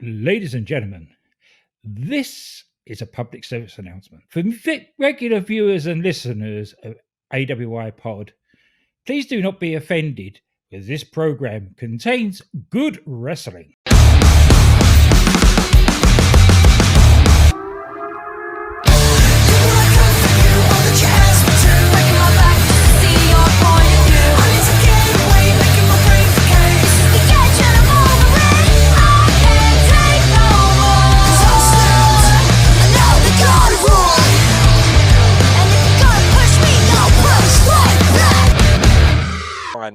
Ladies and gentlemen, this is a public service announcement. For regular viewers and listeners of AWI Pod, please do not be offended, because this program contains good wrestling.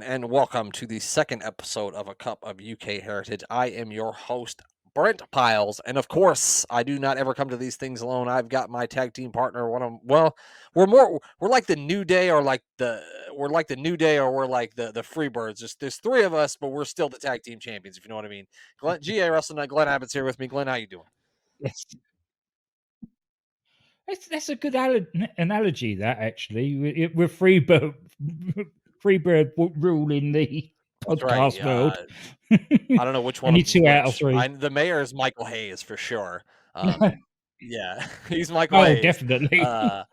And welcome to the second episode of A Cup of UK Heritage. I am your host, Brent Piles, and of course, I do not ever come to these things alone. I've got my tag team partner. We're like the New Day, or the Freebirds. There's three of us, but we're still the tag team champions, if you know what I mean. GA Wrestling Night, Glenn Abbott's here with me. Glenn, how you doing? Yes. That's a good analogy, that actually. We're Freebird rule in the podcast world. I don't know which one. Only two out of three. The mayor is Michael Hayes for sure. Yeah, he's Michael Hayes. Oh, definitely. I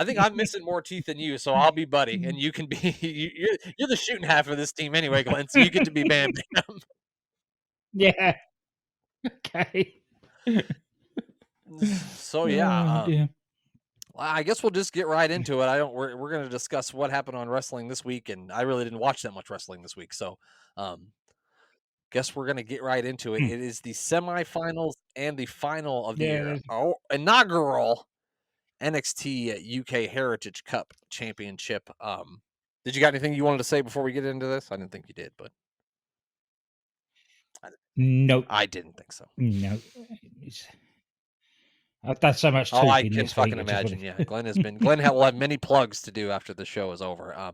think I'm missing more teeth than you, so I'll be Buddy, and you can be you're the shooting half of this team anyway, Glenn. So you get to be Bam Bam. Yeah. Okay. So yeah. I guess we'll just get right into it. We're going to discuss what happened on wrestling this week, and I really didn't watch that much wrestling this week, so guess we're going to get right into it. It is the semifinals and the final of the inaugural NXT UK Heritage Cup Championship. Did you got anything you wanted to say before we get into this? I didn't think you did, but no, I didn't think so. No. I've done so much. I can fucking imagine. Yeah, Glenn will have many plugs to do after the show is over.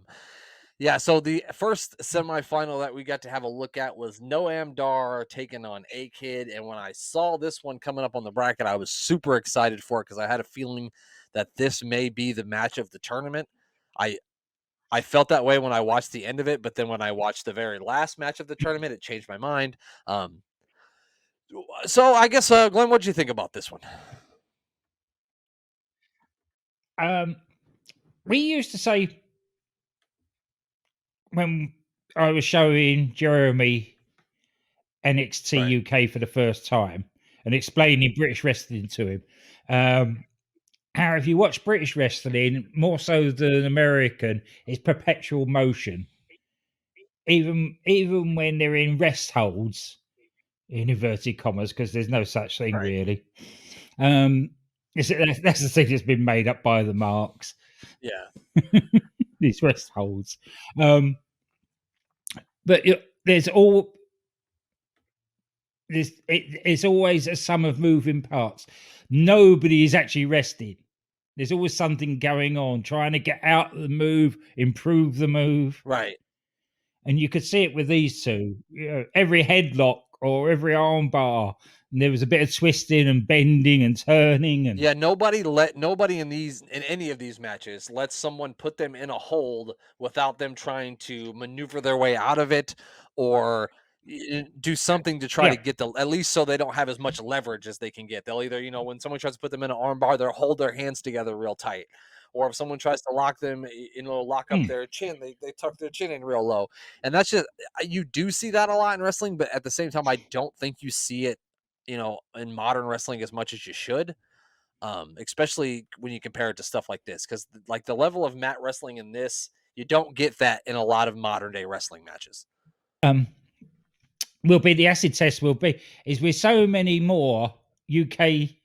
Yeah, so the first semifinal that we got to have a look at was Noam Dar taking on A-Kid, and when I saw this one coming up on the bracket, I was super excited for it because I had a feeling that this may be the match of the tournament. I felt that way when I watched the end of it, but then when I watched the very last match of the tournament, it changed my mind. So I guess, Glenn, what did you think about this one? We used to say, when I was showing Jeremy NXT UK for the first time and explaining British wrestling to him, how if you watch British wrestling, more so than American, it's perpetual motion. Even when they're in rest holds, in inverted commas, because there's no such thing really. That's the thing that's been made up by the marks. Yeah. These rest holds. But it's always a sum of moving parts. Nobody is actually resting. There's always something going on, trying to get out of the move, improve the move. Right. And you could see it with these two. Every headlock or every arm bar, and there was a bit of twisting and bending and turning. And yeah, nobody in any of these matches lets someone put them in a hold without them trying to maneuver their way out of it or do something to try to get at least so they don't have as much leverage as they can get. They'll either, when someone tries to put them in an arm bar, they'll hold their hands together real tight. Or if someone tries to lock them, lock up their chin, they tuck their chin in real low. And that's just, you do see that a lot in wrestling, but at the same time, I don't think you see it, in modern wrestling as much as you should. Especially when you compare it to stuff like this, because like the level of mat wrestling in this, you don't get that in a lot of modern day wrestling matches. Will be the acid test is with so many more NXT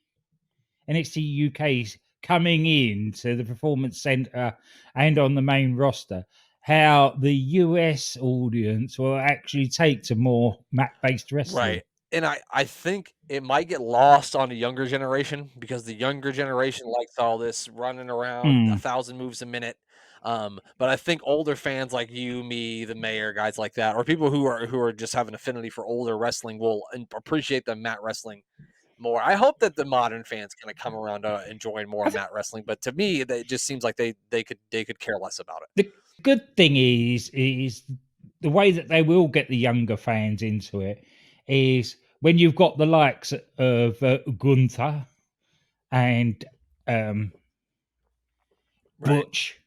UKs coming into the Performance Center and on the main roster, how the US audience will actually take to more mat-based wrestling. Right. And I think it might get lost on the younger generation because the younger generation likes all this running around 1,000 moves a minute. But I think older fans like you, me, the mayor, guys like that, or people who are just have an affinity for older wrestling will appreciate the mat wrestling more. I hope that the modern fans kind of come around to enjoying more mat wrestling, but to me, it just seems like they could care less about it. The good thing is the way that they will get the younger fans into it is when you've got the likes of Gunther and Butch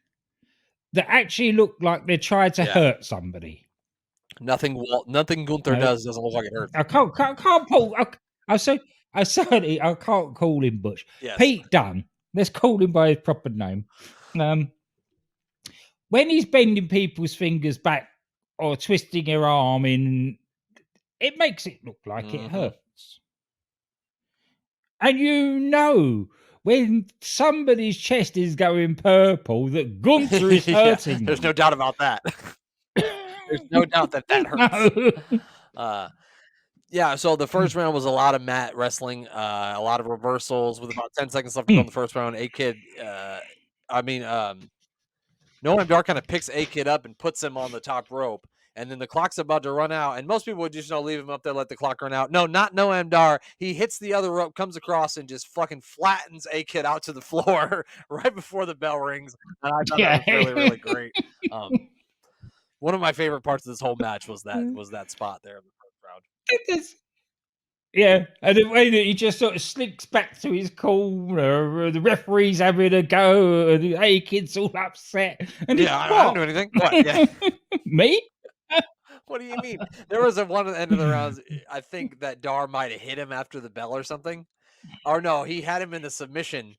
that actually look like they tried to hurt somebody. Nothing Gunther does doesn't look like it hurts. I can't pull. I certainly I can't call him Butch. Yes. Pete Dunne. Let's call him by his proper name. When he's bending people's fingers back or twisting your arm in, it makes it look like it hurts. And you know, when somebody's chest is going purple, that Gunther is hurting. There's no doubt about that. There's no doubt that hurts. No. Yeah, so the first round was a lot of mat wrestling, a lot of reversals with about 10 seconds left to go in the first round. A-Kid, Noam Dar kind of picks A-Kid up and puts him on the top rope. And then the clock's about to run out. And most people would just leave him up there, let the clock run out. No, not Noam Dar. He hits the other rope, comes across, and just fucking flattens A-Kid out to the floor right before the bell rings. And I thought that was really, really great. One of my favorite parts of this whole match was that spot there in the first round. Yeah, and the way that he just sort of slinks back to his corner, the referee's having a go, and the A-Kid's all upset. And I don't do anything. What? Yeah. Me? What do you mean? There was at one end of the rounds, I think that Dar might have hit him after the bell or something. Or no, he had him in the submission.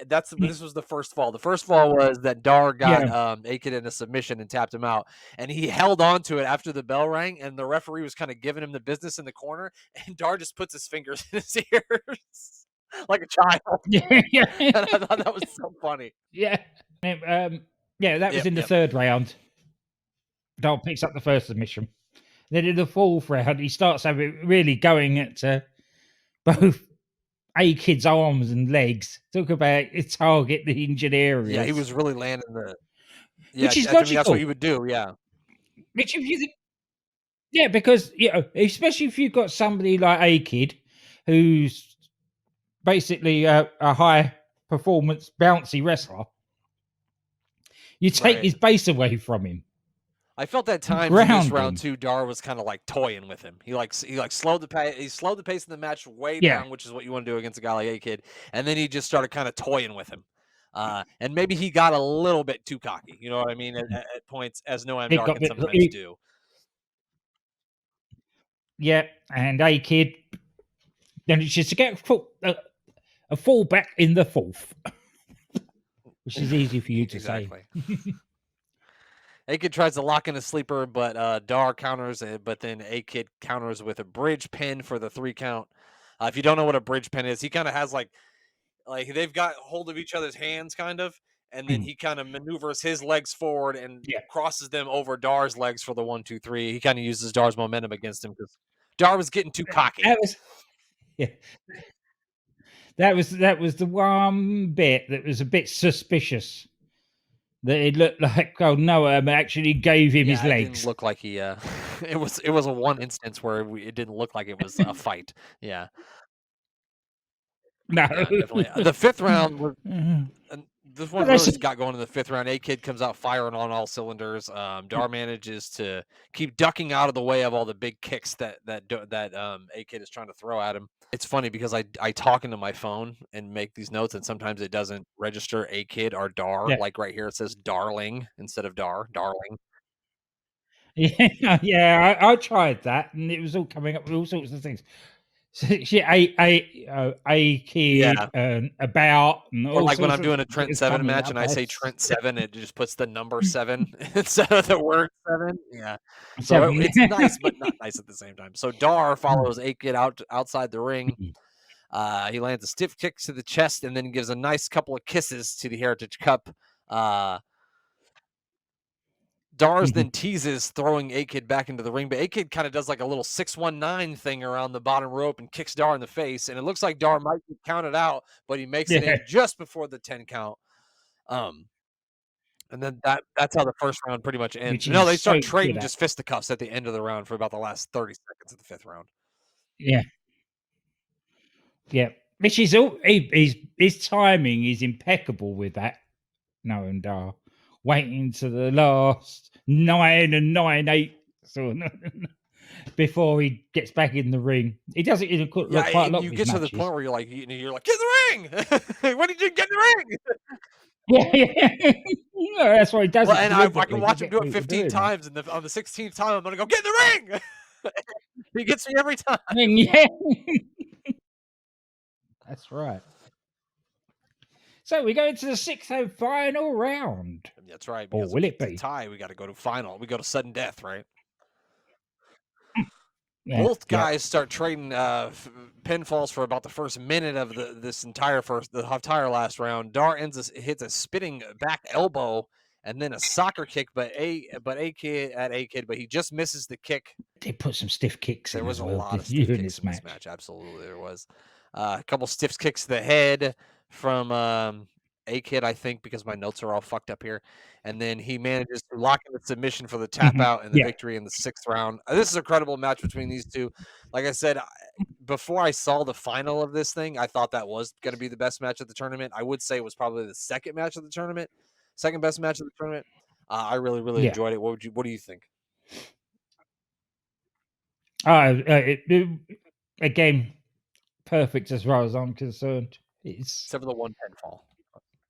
This was the first fall. The first fall was that Dar got A-Kid in a submission and tapped him out, and he held on to it after the bell rang, and the referee was kind of giving him the business in the corner, and Dar just puts his fingers in his ears like a child. Yeah. And I thought that was so funny. Yeah. That was in the third round. Dar picks up the first submission. Then in the fourth round, he starts really going at both A-Kid's arms and legs. Talk about target the injured areas. Yeah, he was really landing the. Yeah, which is logical. That's what he would do. Yeah. Which if you think, because especially if you've got somebody like A-Kid, who's basically a high performance bouncy wrestler, you take his base away from him. I felt that time in this round too. Dar was kind of like toying with him. He slowed the pace. He slowed the pace of the match way down, which is what you want to do against a guy like A-Kid. And then he just started kind of toying with him. And maybe he got a little bit too cocky. You know what I mean? At points, as Noam Dar can sometimes do. Yeah, and A-Kid. Then it's just to get a fall back in the fourth, which is easy for you to say. A-Kid tries to lock in a sleeper, but Dar counters it. But then A-Kid counters with a bridge pin for the 3 count. If you don't know what a bridge pin is, he kind of has like they've got hold of each other's hands, kind of, and then he kind of maneuvers his legs forward and crosses them over Dar's legs for the 1, 2, 3. He kind of uses Dar's momentum against him because Dar was getting too cocky. That was the one bit that was a bit suspicious. That it looked like Noam actually gave him his legs. It didn't look like he. It was a one instance where it didn't look like it was a fight. Yeah. No, definitely. The 5th round was. This one really got going in the 5th round. A-Kid comes out firing on all cylinders. Dar manages to keep ducking out of the way of all the big kicks that A-Kid is trying to throw at him. It's funny because I talk into my phone and make these notes, and sometimes it doesn't register A-Kid or Dar. Like right here, it says darling instead of darling. Yeah, I tried that, and it was all coming up with all sorts of things. A-Kid, about, and all or like when I'm doing a Trent 7 match and I say Trent 7, it just puts the number 7 instead of the word 7. Yeah, so it's nice, but not nice at the same time. So Dar follows A-Kid outside the ring. He lands a stiff kick to the chest and then gives a nice couple of kisses to the Heritage Cup. Dars then teases throwing A-Kid back into the ring, but A-Kid kind of does like a little 619 thing around the bottom rope and kicks Dar in the face, and it looks like Dar might be counted out, but he makes it in just before the 10 count. And then that's how the first round pretty much ends. No, they start trading just fisticuffs at the end of the round for about the last 30 seconds of the 5th round. Yeah. Which is all his timing is impeccable with that. Noam Dar. Waiting to the last 9 and 9/8. So before he gets back in the ring. He does it in quite a lot you of his get to the matches. point where you're like, get in the ring. When did you get in the ring? Yeah, no, that's why he does Well, it and I deliberately can to watch him get do it people 15 doing it. times, and on the 16th time, I'm gonna go, get in the ring. He gets me every time. Yeah, that's right. So we go into the sixth and final round. That's right. Or Because will if it it's a be? tie, we got to go to final. We go to sudden death, right? Yeah, Both yeah. guys start trading pinfalls for about the first minute of this entire last round. Dar hits a spinning back elbow and then a soccer kick, but a kid, but he just misses the kick. They put some stiff kicks There in was as a well lot of stiff in kicks this in this match. match. Absolutely, there was a couple stiff kicks to the head from a kid, I think, because my notes are all fucked up here. And then he manages to lock in the submission for the tap out and the Yeah. victory in the sixth round. This is a credible match between these two. Like I said, before I saw the final of this thing, I thought that was going to be the best match of the tournament. I would say it was probably the second match of the tournament, second best match of the tournament. I really, really Yeah. enjoyed it. What do you think? Again, perfect as far as I'm concerned. It's Except for the one pinfall.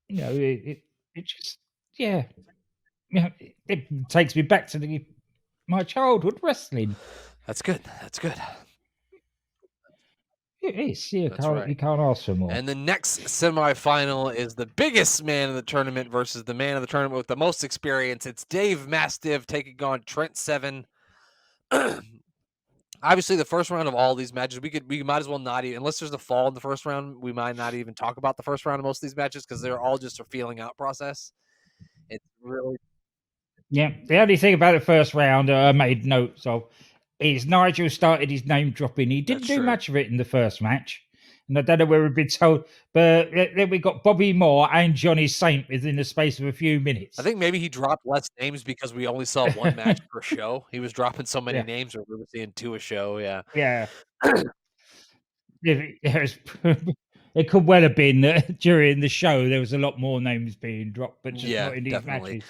it just it takes me back to my childhood wrestling. That's good. That's good. It is. You That's right. You can't ask for more. And the next semifinal is the biggest man of the tournament versus the man of the tournament with the most experience. It's Dave Mastiff taking on Trent Seven. Obviously, the first round of all these matches, we might as well not even, unless there's a fall in the first round, we might not even talk about the first round of most of these matches because they're all just a feeling out process. It's really The only thing about the first round I made notes of is Nigel started his name dropping. He didn't do much of it in the first match. And I don't know where we've been told, but then we got Bobby Moore and Johnny Saint within the space of a few minutes. I think maybe he dropped less names because we only saw one match per show. He was dropping so many names, or we were seeing two a show. Yeah. It could well have been that during the show there was a lot more names being dropped, but just not in these matches.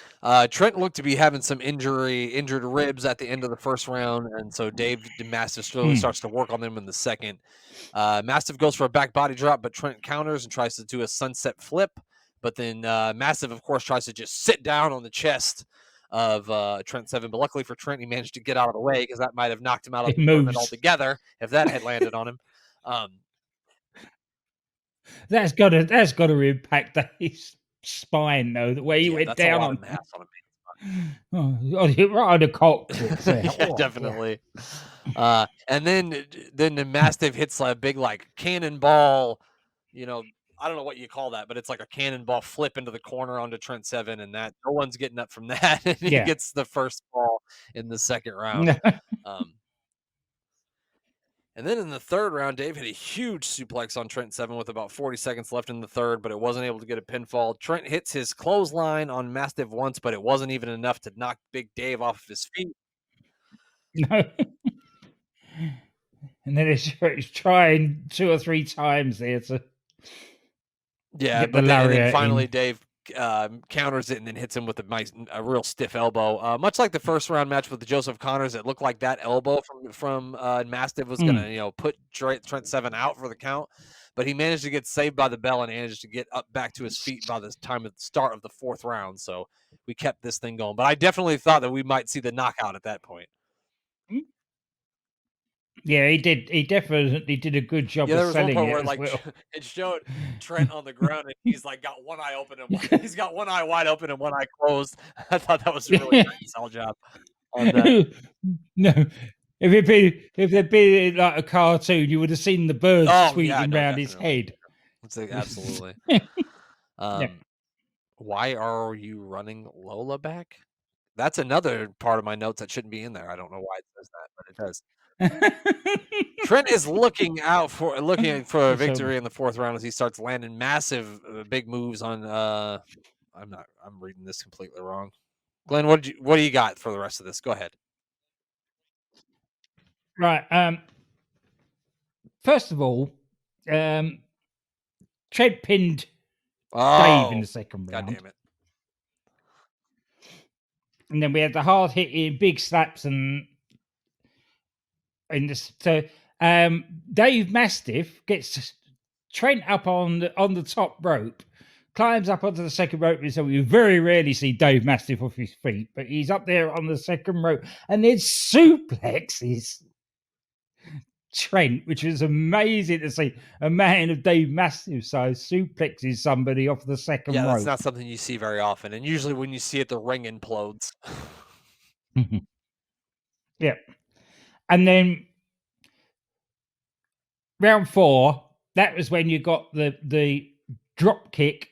Trent looked to be having some injured ribs at the end of the first round, and so Dave Mastiff slowly starts to work on them in the second. Mastiff goes for a back body drop, but Trent counters and tries to do a sunset flip. But then Mastiff, of course, tries to just sit down on the chest of Trent Seven. But luckily for Trent, he managed to get out of the way because that might have knocked him out of the tournament altogether if that had landed on him. That's got to impact his spine though. The way he went down on mass on him. Right on the coccyx. Definitely. And then the Mastiff hits a big like cannonball. I don't know what you call that, but it's like a cannonball flip into the corner onto Trent Seven, and that no one's getting up from that. And he gets the first fall in the second round. And then in the third round, Dave hit a huge suplex on Trent Seven with about 40 seconds left in the third, but it wasn't able to get a pinfall. Trent hits his clothesline on Mastiff once, but it wasn't even enough to knock Big Dave off of his feet. No. And then he's trying 2 or 3 times there to get the lariat. And then finally, Dave counters it and then hits him with a real stiff elbow. Much like the first round match with the Joseph Connors, it looked like that elbow from Mastiff was going to put Trent Seven out for the count, but he managed to get saved by the bell and managed to get up back to his feet by the time of the start of the fourth round. So we kept this thing going, but I definitely thought that we might see the knockout at that point. Yeah, he did. He definitely did a good job of selling it. Where, like, it showed Trent on the ground, and he's like got one eye open, and he's got one eye wide open and one eye closed. I thought that was a really nice sell job on that. No, if there'd been like a cartoon, you would have seen the birds tweeting around his head. Absolutely. Why are you running Lola back? That's another part of my notes that shouldn't be in there. I don't know why it says that, but it does. Trent is looking for a victory in the fourth round as he starts landing massive big moves on I'm reading this completely wrong. Glenn, what do you got for the rest of this? Go ahead. Right. First of all, Trent pinned Dave in the second round. God damn it. And then we had the hard hitting big slaps and in this. So Dave Mastiff gets Trent up on the top rope, climbs up onto the second rope, so we very rarely see Dave Mastiff off his feet, but he's up there on the second rope and then suplexes Trent, which is amazing to see a man of Dave Mastiff's size suplexes somebody off the second rope. That's not something you see very often, and usually when you see it, the ring implodes. Yeah, and then round 4, that was when you got the drop kick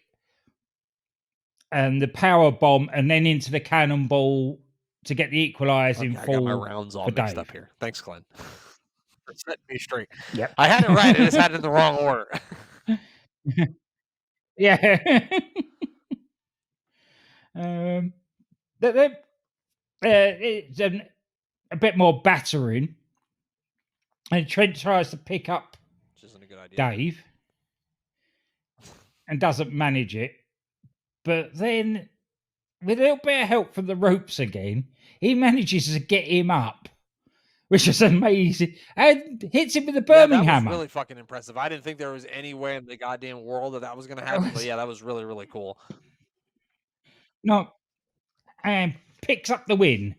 and the power bomb, and then into the cannonball to get the equalizing fall. I got my rounds all mixed up here. Thanks, Glenn. For setting me straight. Yep. I had it right. I just had it in the wrong order. Yeah. It's a bit more battering, and Trent tries to pick up Which isn't a good idea. Dave and doesn't manage it. But then, with a little bit of help from the ropes again, he manages to get him up, which is amazing, and hits him with the Birmingham hammer. That was really fucking impressive. I didn't think there was any way in the goddamn world that was going to happen, but yeah, that was really, really cool. No, and picks up the win.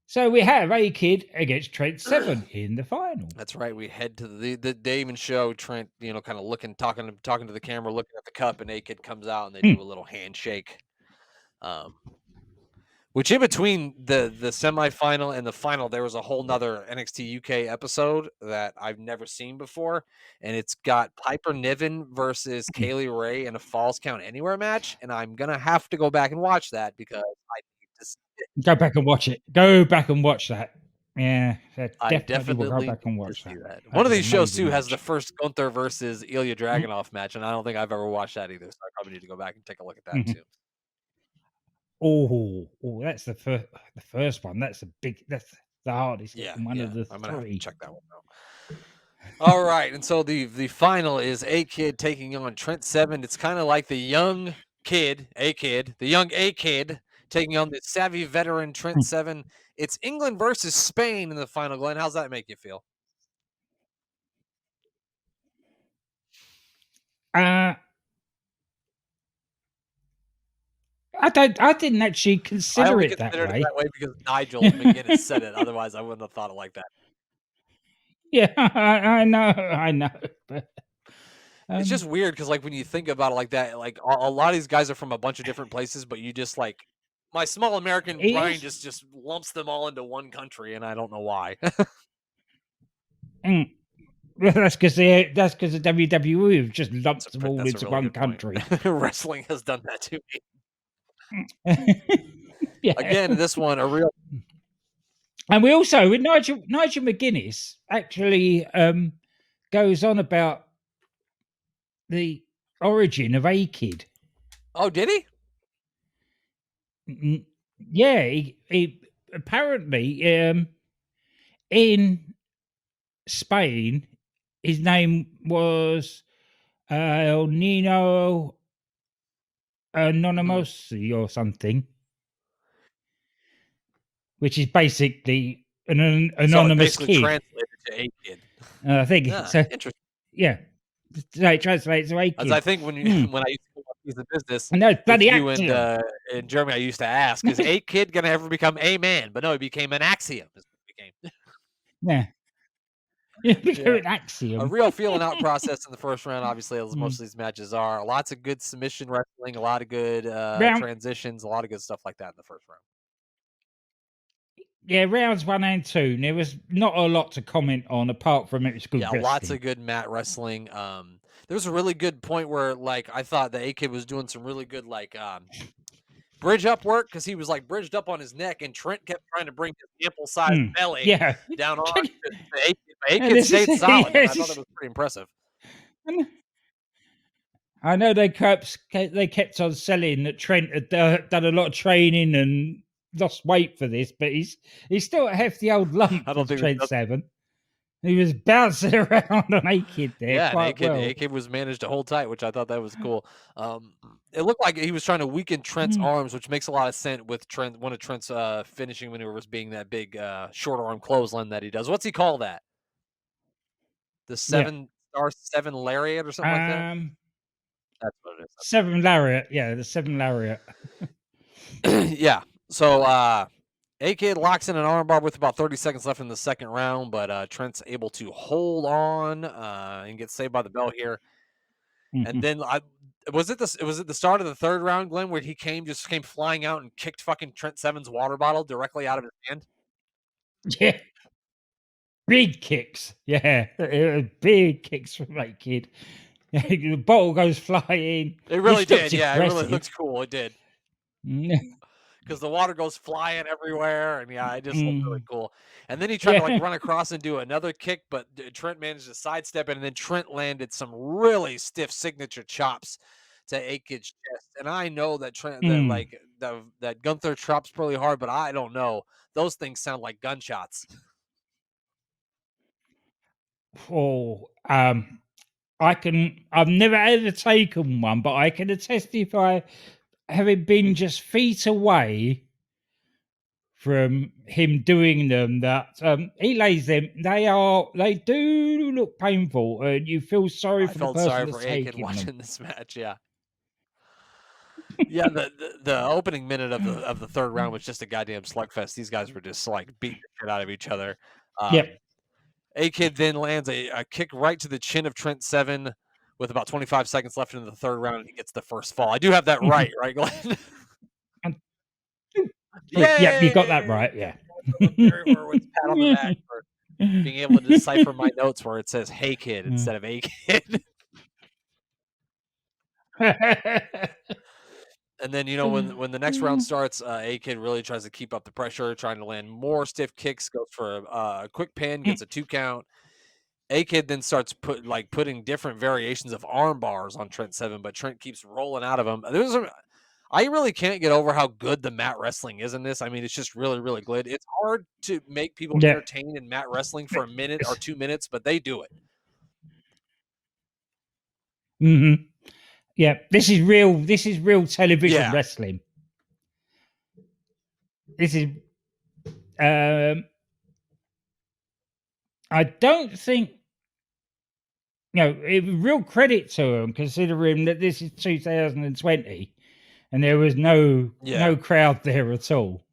So we have A-Kid against Trent Seven in the final. That's right. We head to the they even show Trent, kind of looking, talking to the camera, looking at the cup, and A-Kid comes out and they do a little handshake. Which in between the semifinal and the final, there was a whole nother NXT UK episode that I've never seen before, and it's got Piper Niven versus Kaylee Ray in a Falls Count Anywhere match, and I'm gonna have to go back and watch that because I need to see it. Go back and watch it. Go back and watch that. Yeah, I definitely will go back and watch that. One of these shows too has the first Gunther versus Ilya Dragunov match, and I don't think I've ever watched that either, so I probably need to go back and take a look at that too. Oh, that's the first one. That's the hardest one of the I'm gonna have to three. check that one out. All right, and so the final is A-Kid taking on Trent Seven. It's kind of like the young kid, the young A-Kid taking on the savvy veteran Trent Seven. It's England versus Spain in the final. Glenn, how's that make you feel? I didn't actually consider it that way. That way because Nigel McGuinness said it. Otherwise, I wouldn't have thought it like that. Yeah, I know. But, it's just weird because, like, when you think about it like that, like a lot of these guys are from a bunch of different places, but you just like my small American brain just lumps them all into one country, and I don't know why. That's because the WWE have just lumped them all into one country. Wrestling has done that to me. Yeah. Again, this one a real. And we also with Nigel McGuinness actually goes on about the origin of A-Kid. Oh, did he? Yeah, he apparently in Spain his name was Nino Anonymously or something, which is basically an anonymous kid. Translated to A-Kid. I think so. Interesting. Yeah, it translates to A-Kid. As I think when I used to go on Piece of Business, no, bloody you and in Germany, I used to ask, is A-Kid gonna ever become a man? But no, it became an axiom. Yeah. An axiom. A real feeling out process in the first round, obviously, as most of these matches are. Lots of good submission wrestling, a lot of good transitions, a lot of good stuff like that in the first round. Yeah, rounds 1 and 2, there was not a lot to comment on apart from it was good wrestling. Lots of good mat wrestling. There was a really good point where, like, I thought the A-Kid was doing some really good, like, bridge up work because he was like bridged up on his neck, and Trent kept trying to bring his ample-sized belly down on the A-Kid stayed solid. I thought that was pretty impressive. I know they kept on selling that Trent had done a lot of training and lost weight for this, but he's still a hefty old lump. I don't think Trent Seven. He was bouncing around on A-Kid there Yeah, and quite well. AK was managed to hold tight, which I thought that was cool. It looked like he was trying to weaken Trent's Mm, arms, which makes a lot of sense with Trent. One of Trent's finishing maneuvers being that big short arm clothesline that he does. What's he call that? The yeah. 7 lariat or something like that. Um, That's what it 7 Lariat. Yeah, the 7 Lariat. is. Yeah. So AK locks in an armbar with about 30 seconds left in the second round, but Trent's able to hold on and get saved by the bell here. And Mhm. then was it the start of the third round, Glenn, where he just came flying out and kicked fucking Trent Seven's water bottle directly out of his hand? Yeah, big kicks. Yeah, big kicks from A-Kid. The bottle goes flying. It really This did. looks Yeah, it really impressive. looks cool. It did. Mm, Because the water goes flying everywhere, and yeah, it just looked really mm, cool. And then he tried to like yeah. run across and do another kick, but Trent managed to sidestep it, and then Trent landed some really stiff signature chops to Aikid's chest. And I know that Trent that Mm. like that Gunther chops really hard, but I don't know. Those things sound like gunshots. Oh, I've never ever taken one, but I can testify, having been just feet away from him doing them, that he lays them. They do look painful, and you feel sorry I for the felt person sorry for that's Aikid taking watching them. this match. Yeah, yeah. The opening minute of the third round was just a goddamn slugfest. These guys were just like beating the shit out of each other. Yep. A-Kid then lands a kick right to the chin of Trent Seven with about 25 seconds left in the third round, and he gets the first fall. I do have that right, right, Glenn? And- yep, you got that Yay! right. Yeah. Gary Horowitz pat on the back for being able to decipher my notes where it says "Hey Kid" instead of "A-Kid." And then, when the next round starts, A-Kid really tries to keep up the pressure, trying to land more stiff kicks, goes for a quick pin, gets a 2 count. A-Kid then starts putting different variations of arm bars on Trent Seven, but Trent keeps rolling out of them. I really can't get over how good the mat wrestling is in this. I mean, it's just really, really good. It's hard to make people Yeah. entertain in mat wrestling for a minute or 2 minutes, but they do it. Hmm. Yeah. This is real. This is real television Yeah. wrestling. This is. Um, I don't think, real credit to them, considering that this is 2020 and there was Yeah. no crowd there at all,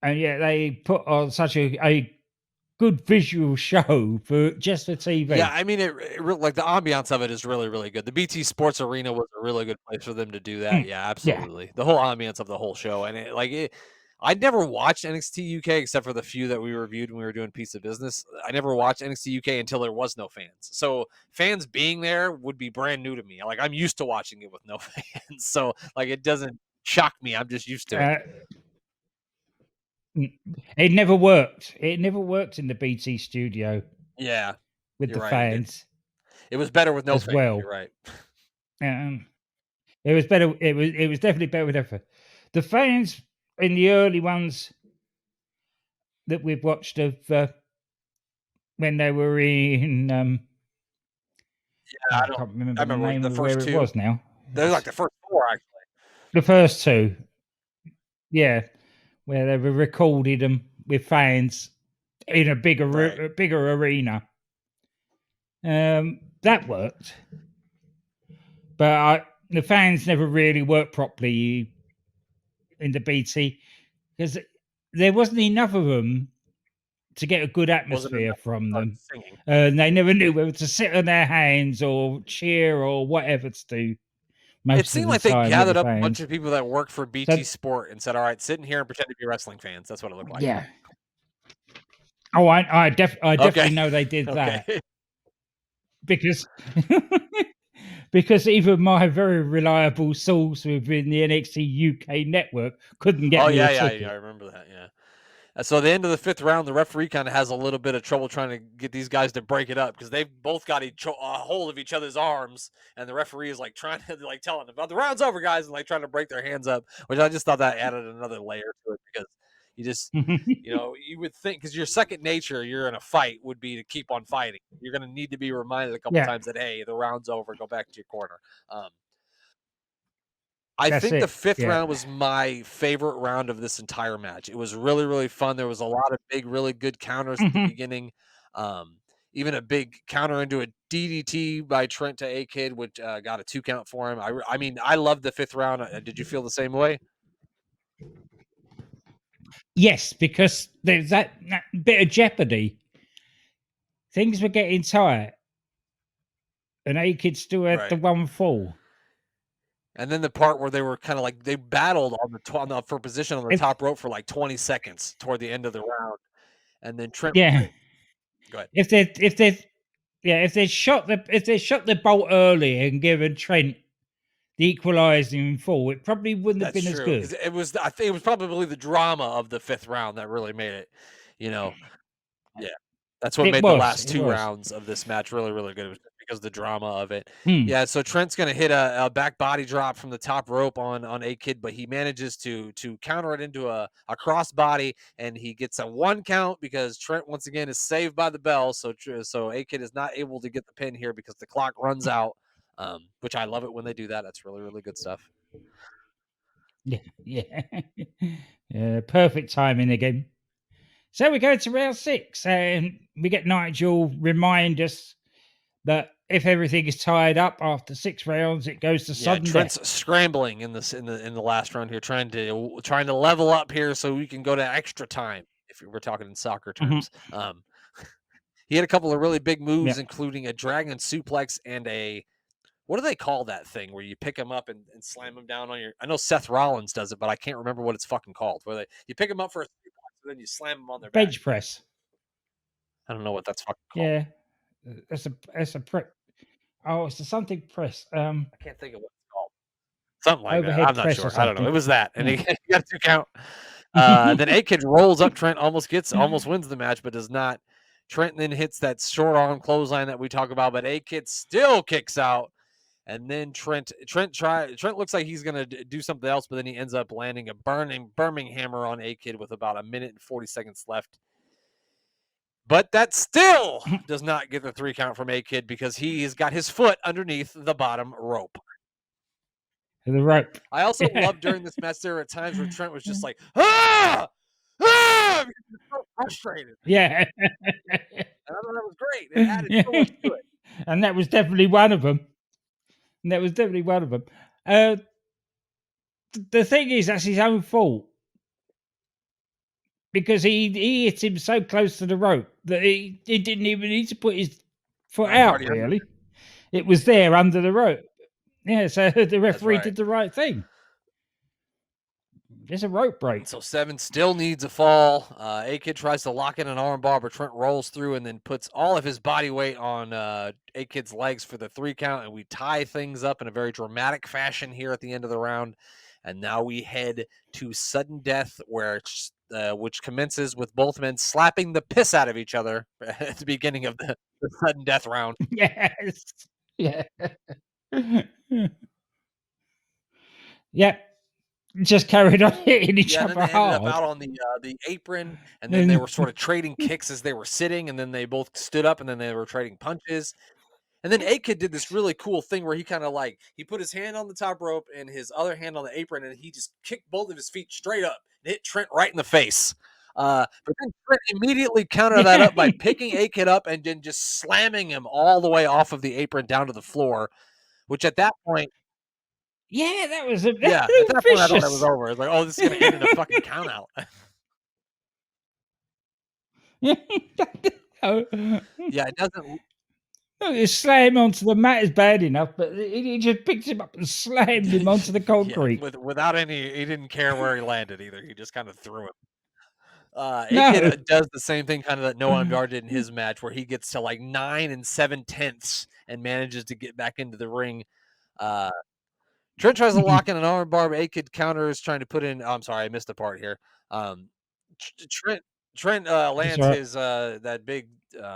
and yet they put on such a good visual show for just for Yeah, TV. I mean, like the ambiance of it is really, really good. The BT Sports Arena was a really good place for them to do that. Mm, Yeah, yeah, absolutely. The whole ambiance of the whole show, and I'd never watched NXT UK except for the few that we reviewed when we were doing Piece of Business. I never watched NXT UK until there was no fans. So fans being there would be brand new to me. Like I'm used to watching it with no fans, so like it doesn't shock me. I'm just used to it. uh, it never worked. It never worked in the BT studio Yeah, with you're the right. It didn't. fans As It was better with no fans. well. You're right. Um, it was better. It was definitely better with effort. The fans in the early ones that we've watched of when they were in I I don't. can't I remember the remember name the of first where it two. was now. They're like the first four, actually. The first two, yeah, where they were recorded them with fans in Right. a bigger arena. That worked, but the fans never really worked properly in the BT because there wasn't enough of them to get a good Wasn't atmosphere enough to from start them. singing. And they never knew whether to sit on their hands or cheer or whatever to do It most of seemed the like they time with the gathered up a bunch fans. of people that worked for So BT Sport and said, "All right, sit in here and pretend to be wrestling fans." That's what it looked like. yeah. Oh, I Okay. definitely know they did Okay. that because because even my very reliable source within the NXT UK network couldn't get Oh, me a yeah, I ticket. remember that, yeah. So at the end of the 5th round, the referee kinda has a little bit of trouble trying to get these guys to break it up because they've both got a hold of each other's arms, and the referee is, like, trying to, like, telling them, "Oh, the round's over, guys," and, like, trying to break their hands up, which I just thought that added another layer to it because, You just, you would think because your second nature, you're in a fight, would be to keep on fighting. You're going to need to be reminded a couple Yeah, times that, hey, the round's over, go back to your corner. I that's think the it. fifth Yeah. round was my favorite round of this entire match. It was really, really fun. There was a lot of big, really good counters at the Mhm. beginning. Um, Even a big counter into a DDT by Trent to A Kid, which got a 2 count for him. I mean, I loved the fifth round. Did you feel the same way? Yes, because there's that bit of jeopardy. Things were getting tight, and A-Kid still had the Right. one fall. And then the part where they were kind of like they battled for position on the If top rope for like 20 seconds toward the end of the round, and then Trent. yeah, Go ahead. if they shot the bolt early and given Trent the equalising fall, it probably wouldn't have That's been as true because good. it was. I think it was probably the drama of the fifth round that really made it. You know, Yeah. That's what made the last It 2 was. rounds of this match really, really good. It was just because of the drama of it. Hmm. Yeah, so Trent's gonna hit a back body drop from the top rope on A-Kid, but he manages to counter it into a cross body, and he gets a 1 count because Trent once again is saved by the bell. So A-Kid is not able to get the pin here because the clock runs out. Which I love it when they do that. That's really, really good stuff. Yeah, yeah. Yeah, perfect timing again. So we go to round 6, and we get Nigel remind us that if everything is tied up after 6 rounds, it goes to Yeah, sudden death. Trent's scrambling in the last round here, trying to level up here so we can go to extra time. If we're talking in soccer Mhm. terms, he had a couple of really big Yeah, moves, including a dragon suplex and a what do they call that thing where you pick him up and slam him down on your? I know Seth Rollins does it, but I can't remember what it's fucking called. Where you pick him up for a suplex and then you slam him on their back. bench press. I don't know what that's fucking called. Yeah, it's a pre oh, it's a something press, I can't think of what it's called. Something like that. overhead I'm not press or sure. I don't know. something. It was that, and Yeah. he, he got a 2 count. Then A-Kid rolls up Trent, almost wins the match, but does not. Trent then hits that short arm clothesline that we talk about, but A-Kid still kicks out. And then Trent looks like he's gonna do something else, but then he ends up landing a burning hammer on A-Kid with about a minute and 40 seconds left. But that still does not get the 3 count from A-Kid because he's got his foot underneath the bottom rope. The rope. I also Yeah. love during this match there were times where Trent was just like, ah, ah, because he was so frustrated. Yeah. And I thought that was great. It added so much to it. And that was definitely one of them. Uh, the thing is, that's his own fault because he hit him so close to the rope that he didn't even need to put his foot No, it's out, already under. really. It was there under the rope. Yeah, so the That's referee right. did the right thing. It's a rope break. So Seven still needs a fall. A-Kid tries to lock in an armbar, but Trent rolls through and then puts all of his body weight on A-Kid's legs for the 3 count, and we tie things up in a very dramatic fashion here at the end of the round. And now we head to sudden death, which commences with both men slapping the piss out of each other at the beginning of the sudden death round. Yes. Yeah. Yeah. Just carried on hitting each Yeah, and then other they ended up hard. out on the apron, and then they And were sort of trading kicks as they were sitting, and then they both stood up, and then they were trading punches. And then A-Kid did this really cool thing where he kind of like he put his hand on the top rope and his other hand on the apron, and he just kicked both of his feet straight up and hit Trent right in the face. But then Trent immediately countered that yeah. up by picking A-Kid up and then just slamming him all the way off of the apron down to the floor. Which at that point, Yeah, that was yeah, at that point I thought it was vicious. over. It's like, oh, this is gonna end in a fucking count out. Oh, Yeah, it doesn't. slam onto the mat is bad enough, but he just picked him up and slammed him onto the Yeah, concrete. without any, he didn't care where he landed either. He just kind of threw him. A-Kid No. does the same thing kind of that Noam did in his match, where he gets to like 9 7/10 and manages to get back into the ring. Uh, Trent tries to lock in an armbar. A-Kid counters, trying to put in. Oh, I'm sorry, I missed a part here. Um, Trent That's lands right. his that big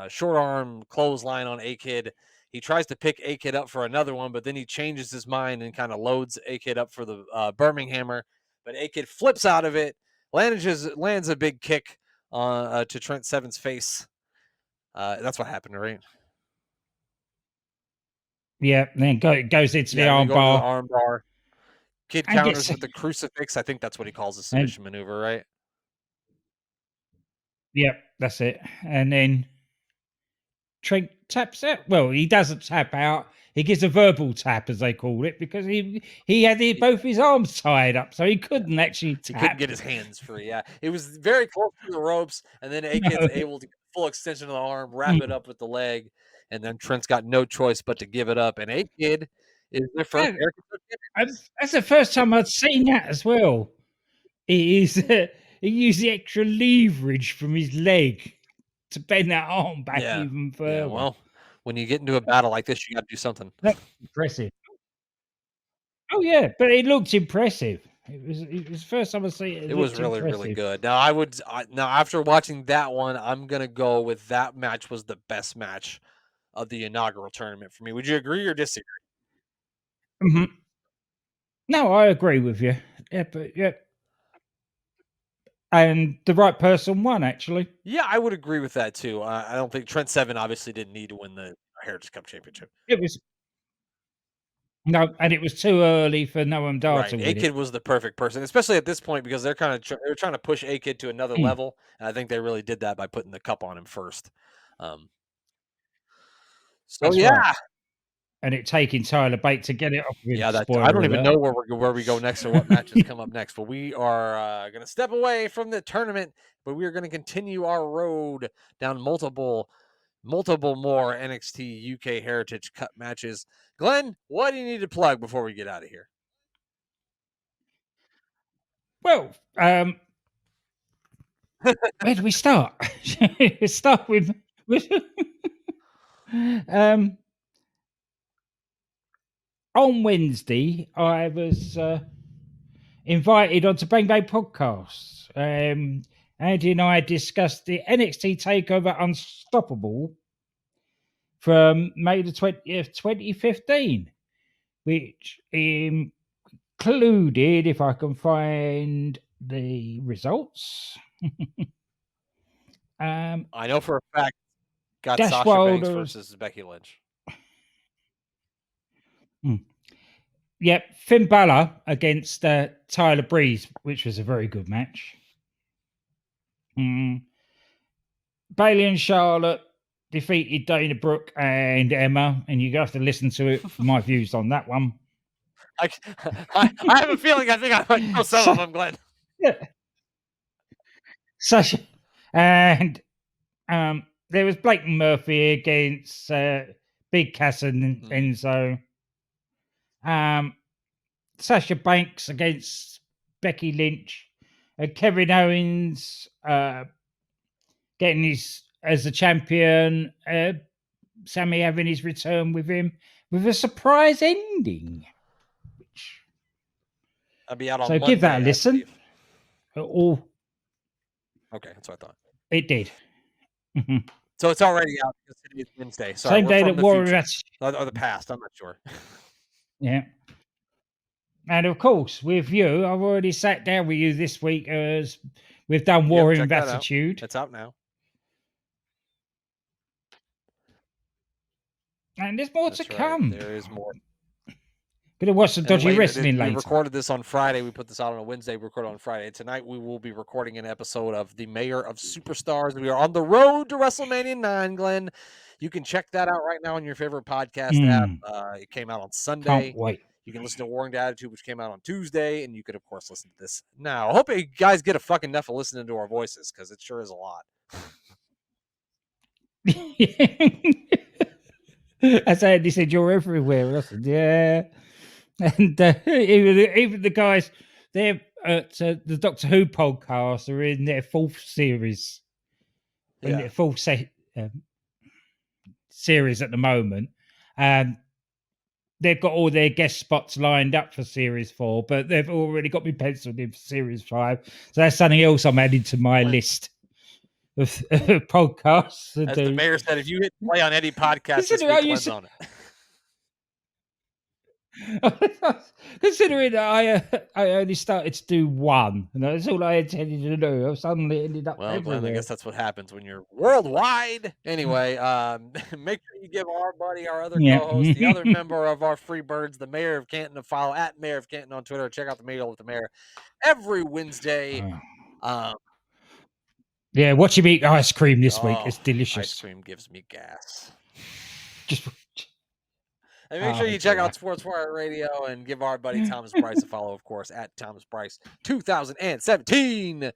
short arm clothesline on A-Kid. He tries to pick A-Kid up for another one, but then he changes his mind and kind of loads A-Kid up for the Birminghammer. But A-Kid flips out of it, lands a big kick to Trent Seven's face. That's what happened, right? Yeah, and then goes into the we go into the armbar. arm bar. Kid And counters gets, with the crucifix. I think that's what he calls the and submission maneuver, right? yep, that's it. And then Trent taps out. Well, he doesn't tap out. He gives a verbal tap, as they call it, because he had both his arms tied up, so he couldn't actually tap. He couldn't get his hands free. Yeah, it was very close to the ropes, and then A Kid's able to get full extension of the arm, wrap it up with the leg, and then Trent's got no choice but to give it up. And A Kid is the first. That's the first time I'd seen that as well. He used the extra leverage from his leg to bend that arm back even further. Yeah, well, when you get into a battle like this, you got to do something. That's impressive. Oh yeah, but it looked impressive. It was the first time I see it. It was really, really good. Now now after watching that one, I'm gonna go with that match was the best match of the inaugural tournament for me. Would you agree or disagree? Mm-hmm. No, I agree with you. Yeah, but yeah. And the right person won, actually. Yeah, I would agree with that too. I don't think Trent Seven obviously didn't need to win the Heritage Cup championship. It was no, and it was too early for Noam Dar to win A Kid was the perfect person, especially at this point because they're kind of they're trying to push A Kid to another level, and I think they really did that by putting the cup on him first. So That's yeah, right. And it taking Tyler Bate to get it off. Yeah, I don't even know where we go next or what matches come up next. But we are going to step away from the tournament, but we are going to continue our road down multiple more NXT UK Heritage Cup matches. Glenn, what do you need to plug before we get out of here? Well, where do we start? Start with on Wednesday, I was invited onto Bang Bang Podcasts. Andy and I discussed the NXT Takeover Unstoppable from May the 20th, 2015, which included, if I can find the results. I know for a fact got Dash Sasha Banks versus Becky Lynch. Yep, Finn Balor against Tyler Breeze, which was a very good match. Bailey and Charlotte defeated Dana Brooke and Emma, and you have to listen to it for my views on that one. I have a feeling I think I might know some of them, Glenn. Yeah. Sasha and there was Blake Murphy against Big Cass and Enzo. Sasha Banks against Becky Lynch. Kevin Owens getting his as a champion. Sammy having his return with him with a surprise ending. I'll be out on so Monday, give that a listen. Okay, that's what I thought. It did. So it's already out because today's Wednesday. Sorry, Same day that Warrior or the past. I'm not sure. Yeah. And of course, with you, I've already sat down with you this week as we've done Warrior Attitude. It's out now. And there's more to come. There is more. Gonna watch some dodgy wrestling later. We recorded this on Friday. We put this out on a Wednesday. We recorded on Friday. Tonight we will be recording an episode of The Mayor of Superstars. We are on the road to WrestleMania 9, Glenn. You can check that out right now on your favorite podcast app. It came out on Sunday. Can't wait. You can listen to Warring Attitude, which came out on Tuesday, and you could, of course, listen to this now. I hope you guys get a fucking enough of listening to our voices because it sure is a lot. As Andy said, you're everywhere. I said, yeah. And even the guys, they're at the Doctor Who podcast are in their fourth series. In their full series at the moment. They've got all their guest spots lined up for Series 4, but they've already got me penciled in for Series 5. So that's something else I'm adding to my list of podcasts. As the mayor said, if you hit play on any podcast, this week, Glenn's on it. Considering that I only started to do one, and that's all I intended to do. I suddenly ended up Well, Glenn, I everywhere. guess that's what happens when you're worldwide. Anyway, make sure you give our buddy, our other Yeah. co-host, the other member of our Freebirds, the Mayor of Canton, a follow at Mayor of Canton on Twitter. Check out the Meal with the Mayor every Wednesday. Yeah, watch him eat ice cream this week. It's delicious. Ice cream gives me gas. Just and make sure you check out Sports Wire Radio and give our buddy Thomas Bryce a follow, of course, at Thomas Bryce 2017.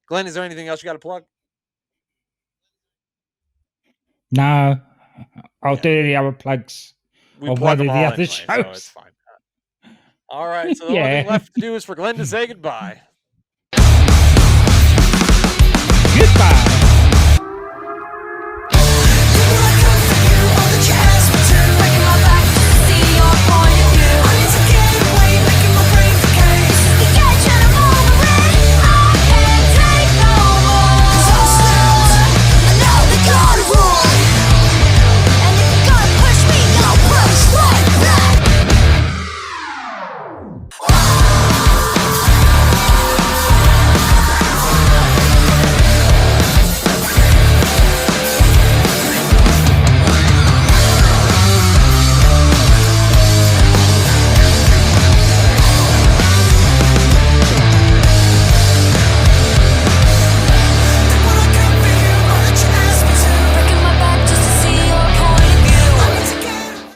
Glenn, is there anything else you got to plug? No, I'll do the other plugs. We plug them all anyway, so it's fine. All right, so the only thing left to do is for Glenn to say goodbye. Goodbye.